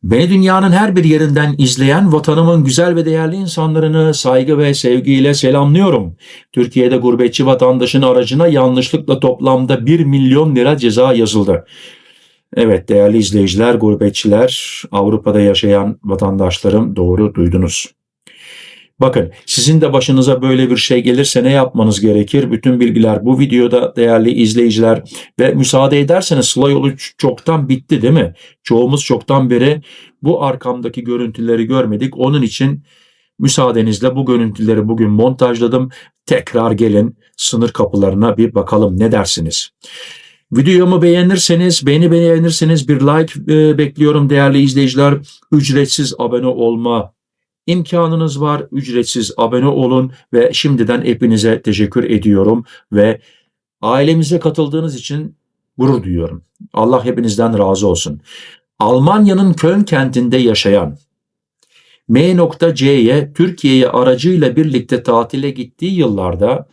Beni dünyanın her bir yerinden izleyen vatanımın güzel ve değerli insanlarını saygı ve sevgiyle selamlıyorum. Türkiye'de gurbetçi vatandaşın aracına yanlışlıkla toplamda 1 milyon lira ceza yazıldı. Evet değerli izleyiciler, gurbetçiler, Avrupa'da yaşayan vatandaşlarım, doğru duydunuz. Bakın, sizin de başınıza böyle bir şey gelirse ne yapmanız gerekir? Bütün bilgiler bu videoda değerli izleyiciler, ve müsaade ederseniz sıla yolu çoktan bitti değil mi? Çoğumuz çoktan beri bu arkamdaki görüntüleri görmedik. Onun için müsaadenizle bu görüntüleri bugün montajladım. Tekrar gelin sınır kapılarına bir bakalım, ne dersiniz? Videomu beğenirseniz bir like bekliyorum değerli izleyiciler. Ücretsiz abone olma İmkanınız var. Ücretsiz abone olun ve şimdiden hepinize teşekkür ediyorum ve ailemize katıldığınız için gurur duyuyorum. Allah hepinizden razı olsun. Almanya'nın Köln kentinde yaşayan M.C'ye Türkiye'ye aracıyla birlikte tatile gittiği yıllarda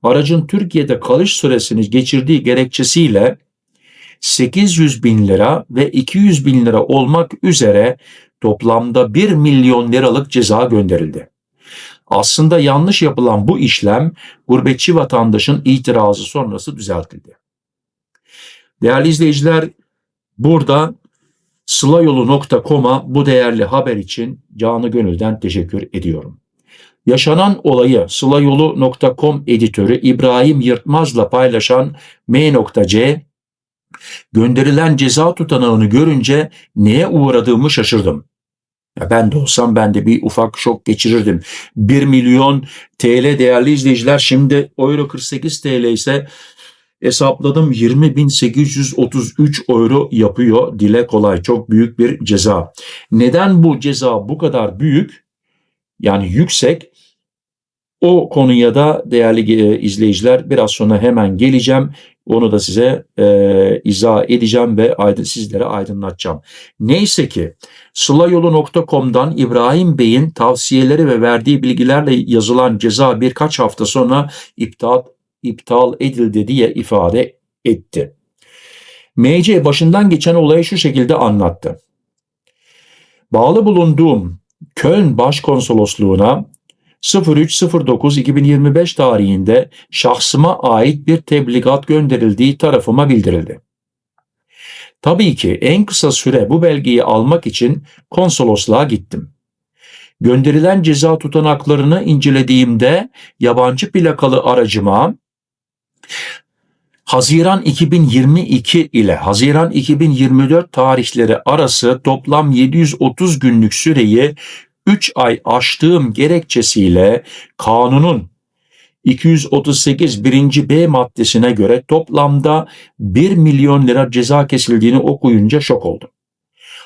aracın Türkiye'de kalış süresini geçirdiği gerekçesiyle 800 bin lira ve 200 bin lira olmak üzere toplamda 1 milyon liralık ceza gönderildi. Aslında yanlış yapılan bu işlem gurbetçi vatandaşın itirazı sonrası düzeltildi. Değerli izleyiciler, burada sılayolu.com'a bu değerli haber için canı gönülden teşekkür ediyorum. Yaşanan olayı sılayolu.com editörü İbrahim Yırtmaz'la paylaşan M.C, gönderilen ceza tutanağını görünce neye uğradığımı şaşırdım. Ya ben de olsam ben de bir ufak şok geçirirdim. 1 milyon TL değerli izleyiciler, şimdi euro 48 TL ise hesapladım 20.833 euro yapıyor. Dile kolay, çok büyük bir ceza. Neden bu ceza bu kadar büyük, yani yüksek? O konuya da değerli izleyiciler biraz sonra hemen geleceğim. Onu da size izah edeceğim ve sizlere aydınlatacağım. Neyse ki sılayolu.com'dan İbrahim Bey'in tavsiyeleri ve verdiği bilgilerle yazılan ceza birkaç hafta sonra iptal edildi diye ifade etti. MC başından geçen olayı şu şekilde anlattı. Bağlı bulunduğum Köln Başkonsolosluğu'na 03.09.2025 tarihinde şahsıma ait bir tebligat gönderildiği tarafıma bildirildi. Tabii ki en kısa süre bu belgeyi almak için konsolosluğa gittim. Gönderilen ceza tutanaklarını incelediğimde yabancı plakalı aracıma Haziran 2022 ile Haziran 2024 tarihleri arası toplam 730 günlük süreyi 3 ay aştığım gerekçesiyle kanunun 238 1. B maddesine göre toplamda 1 milyon lira ceza kesildiğini okuyunca şok oldum.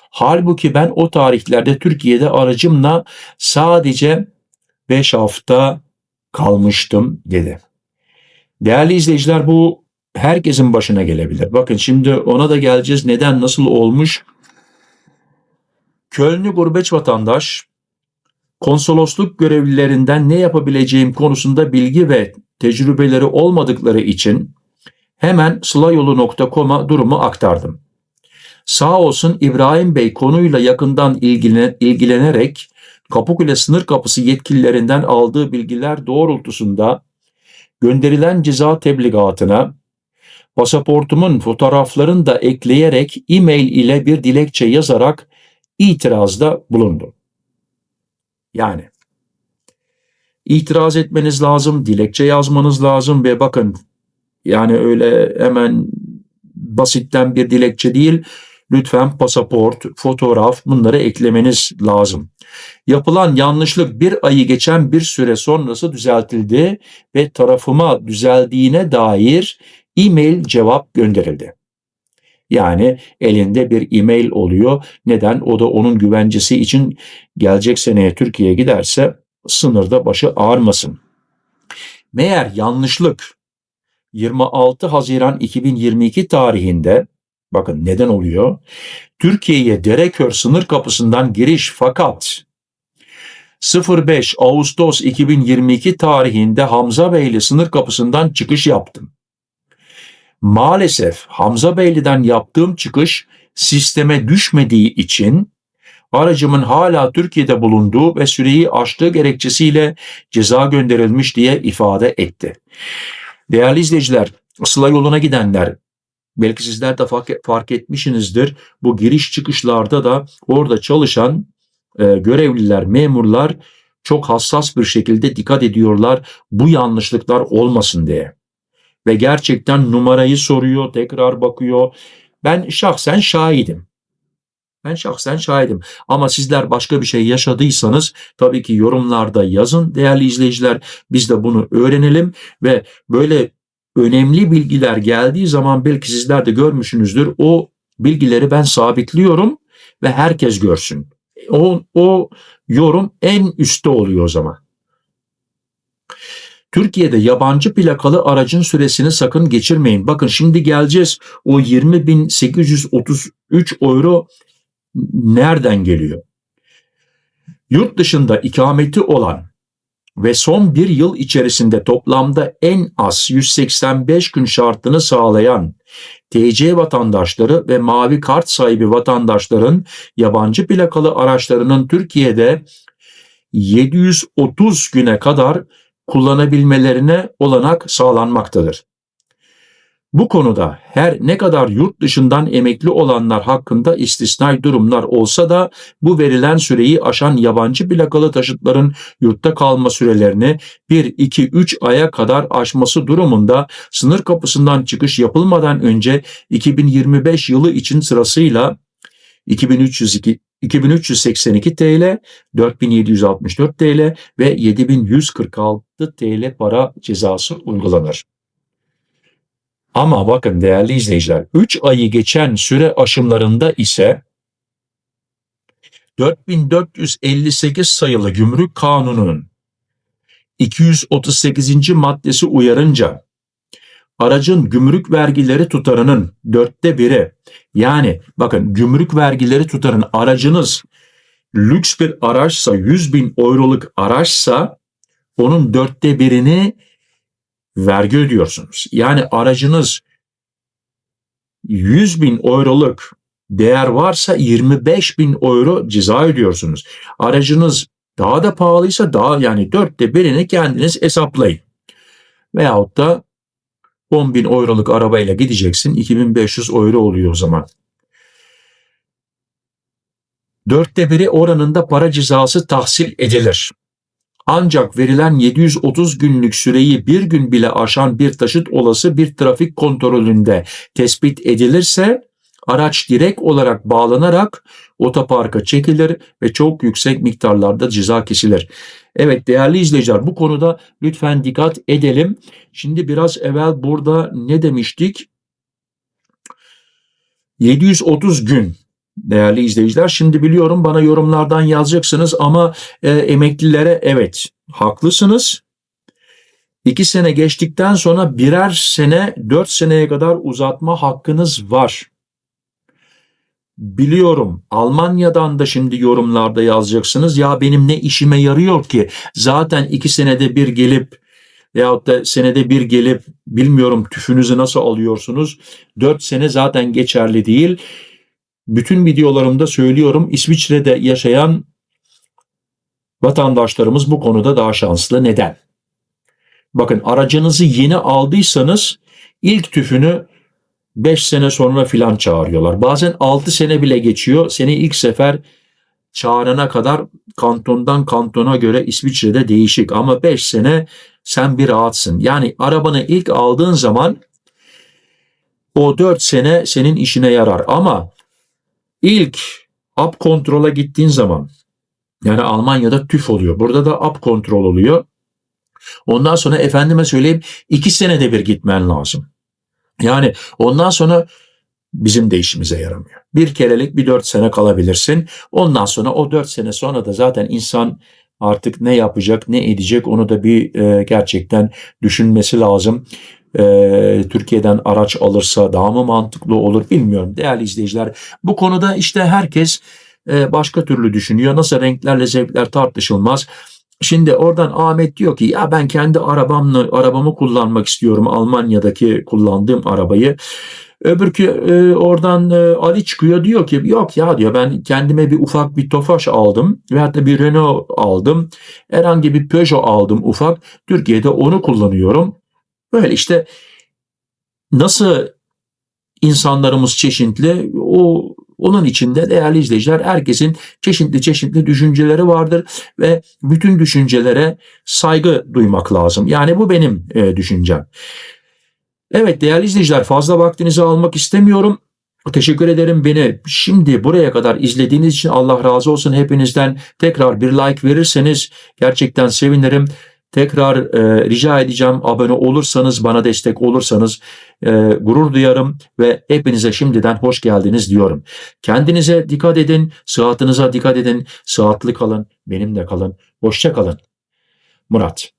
Halbuki ben o tarihlerde Türkiye'de aracımla sadece 5 hafta kalmıştım dedi. Değerli izleyiciler, bu herkesin başına gelebilir. Bakın şimdi ona da geleceğiz. Neden, nasıl olmuş? Kölnlü gurbetçi vatandaş konsolosluk görevlilerinden ne yapabileceğim konusunda bilgi ve tecrübeleri olmadıkları için hemen sılayolu.com'a durumu aktardım. Sağ olsun İbrahim Bey konuyla yakından ilgilenerek Kapıkule sınır kapısı yetkililerinden aldığı bilgiler doğrultusunda gönderilen ceza tebligatına pasaportumun fotoğraflarını da ekleyerek e-mail ile bir dilekçe yazarak itirazda bulundu. Yani itiraz etmeniz lazım, dilekçe yazmanız lazım ve bakın, yani öyle hemen basitten bir dilekçe değil, lütfen pasaport, fotoğraf, bunları eklemeniz lazım. Yapılan yanlışlık bir ayı geçen bir süre sonrası düzeltildi ve tarafıma düzeldiğine dair e-mail cevap gönderildi. Yani elinde bir e-mail oluyor. Neden? O da onun güvencesi için gelecek seneye Türkiye'ye giderse sınırda başı ağrımasın. Meğer yanlışlık 26 Haziran 2022 tarihinde, bakın neden oluyor? Türkiye'ye Derekör sınır kapısından giriş, fakat 05 Ağustos 2022 tarihinde Hamzabeyli sınır kapısından çıkış yaptım. Maalesef Hamzabeyli'den yaptığım çıkış sisteme düşmediği için aracımın hala Türkiye'de bulunduğu ve süreyi aştığı gerekçesiyle ceza gönderilmiş diye ifade etti. Değerli izleyiciler, Sıla yoluna gidenler, belki sizler de fark etmişsinizdir. Bu giriş çıkışlarda da orada çalışan görevliler, memurlar çok hassas bir şekilde dikkat ediyorlar bu yanlışlıklar olmasın diye. Ve gerçekten numarayı soruyor, tekrar bakıyor. Ben şahsen şahidim. Ama sizler başka bir şey yaşadıysanız tabii ki yorumlarda yazın değerli izleyiciler. Biz de bunu öğrenelim ve böyle önemli bilgiler geldiği zaman belki sizler de görmüşsünüzdür. O bilgileri ben sabitliyorum ve herkes görsün. O yorum en üstte oluyor o zaman. Türkiye'de yabancı plakalı aracın süresini sakın geçirmeyin. Bakın şimdi geleceğiz. O 20.833 euro nereden geliyor? Yurt dışında ikameti olan ve son bir yıl içerisinde toplamda en az 185 gün şartını sağlayan TC vatandaşları ve mavi kart sahibi vatandaşların yabancı plakalı araçlarının Türkiye'de 730 güne kadar kullanabilmelerine olanak sağlanmaktadır. Bu konuda her ne kadar yurt dışından emekli olanlar hakkında istisnai durumlar olsa da bu verilen süreyi aşan yabancı plakalı taşıtların yurtta kalma sürelerini 1, 2, 3 aya kadar aşması durumunda sınır kapısından çıkış yapılmadan önce 2025 yılı için sırasıyla 2382 TL, 4764 TL ve 7146 TL para cezası uygulanır. Ama bakın değerli izleyiciler, 3 ayı geçen süre aşımlarında ise 4458 sayılı Gümrük Kanunu'nun 238. maddesi uyarınca aracın gümrük vergileri tutarının 1/4, yani bakın gümrük vergileri tutarın, aracınız lüks bir araçsa, 100.000 euroluk araçsa onun 1/4'ini vergi ödüyorsunuz. Yani aracınız 100.000 euroluk değer varsa 25.000 euro ceza ödüyorsunuz. Aracınız daha da pahalıysa yani 1/4'ini kendiniz hesaplayın. Veyahut da 10.000 euroluk arabayla gideceksin, 2.500 euro oluyor o zaman. 1/4 oranında para cezası tahsil edilir. Ancak verilen 730 günlük süreyi bir gün bile aşan bir taşıt olası bir trafik kontrolünde tespit edilirse araç direkt olarak bağlanarak otoparka çekilir ve çok yüksek miktarlarda ceza kesilir. Evet değerli izleyiciler, bu konuda lütfen dikkat edelim. Şimdi biraz evvel burada ne demiştik? 730 gün. Değerli izleyiciler, şimdi biliyorum bana yorumlardan yazacaksınız ama emeklilere evet haklısınız. 2 sene geçtikten sonra birer sene 4 seneye kadar uzatma hakkınız var. Biliyorum Almanya'dan da şimdi yorumlarda yazacaksınız. Ya benim ne işime yarıyor ki? Zaten 2 senede bir gelip veyahut da senede bir gelip bilmiyorum tüfünüzü nasıl alıyorsunuz? 4 sene zaten geçerli değil. Bütün videolarımda söylüyorum, İsviçre'de yaşayan vatandaşlarımız bu konuda daha şanslı. Neden? Bakın aracınızı yeni aldıysanız ilk tüfünü 5 sene sonra filan çağırıyorlar. Bazen 6 sene bile geçiyor. Seni ilk sefer çağırana kadar kantondan kantona göre İsviçre'de değişik. Ama 5 sene sen bir rahatsın. Yani arabanı ilk aldığın zaman o 4 sene senin işine yarar. Ama İlk up kontrola gittiğin zaman, yani Almanya'da TÜV oluyor. Burada da up kontrol oluyor. Ondan sonra efendime söyleyeyim 2 senede bir gitmen lazım. Yani ondan sonra bizim de işimize yaramıyor. Bir kerelik bir 4 sene kalabilirsin. Ondan sonra o 4 sene sonra da zaten insan artık ne yapacak ne edecek onu da bir gerçekten düşünmesi lazım. Türkiye'den araç alırsa daha mı mantıklı olur bilmiyorum değerli izleyiciler. Bu konuda işte herkes başka türlü düşünüyor. Nasıl renklerle zevkler tartışılmaz. Şimdi oradan Ahmet diyor ki ya ben kendi arabamı kullanmak istiyorum, Almanya'daki kullandığım arabayı. Öbürkü oradan Ali çıkıyor, diyor ki yok ya, diyor, ben kendime bir ufak bir Tofaş aldım veyahut da bir Renault aldım. Herhangi bir Peugeot aldım ufak. Türkiye'de onu kullanıyorum. Böyle işte, nasıl insanlarımız çeşitli, onun içinde değerli izleyiciler, herkesin çeşitli çeşitli düşünceleri vardır ve bütün düşüncelere saygı duymak lazım. Yani bu benim düşüncem. Evet değerli izleyiciler, fazla vaktinizi almak istemiyorum. Teşekkür ederim beni şimdi buraya kadar izlediğiniz için. Allah razı olsun hepinizden. Tekrar bir like verirseniz gerçekten sevinirim. Tekrar rica edeceğim, abone olursanız, bana destek olursanız gurur duyarım ve hepinize şimdiden hoş geldiniz diyorum. Kendinize dikkat edin, sıhhatinize dikkat edin, sıhhatli kalın, benimle kalın, hoşça kalın. Murat.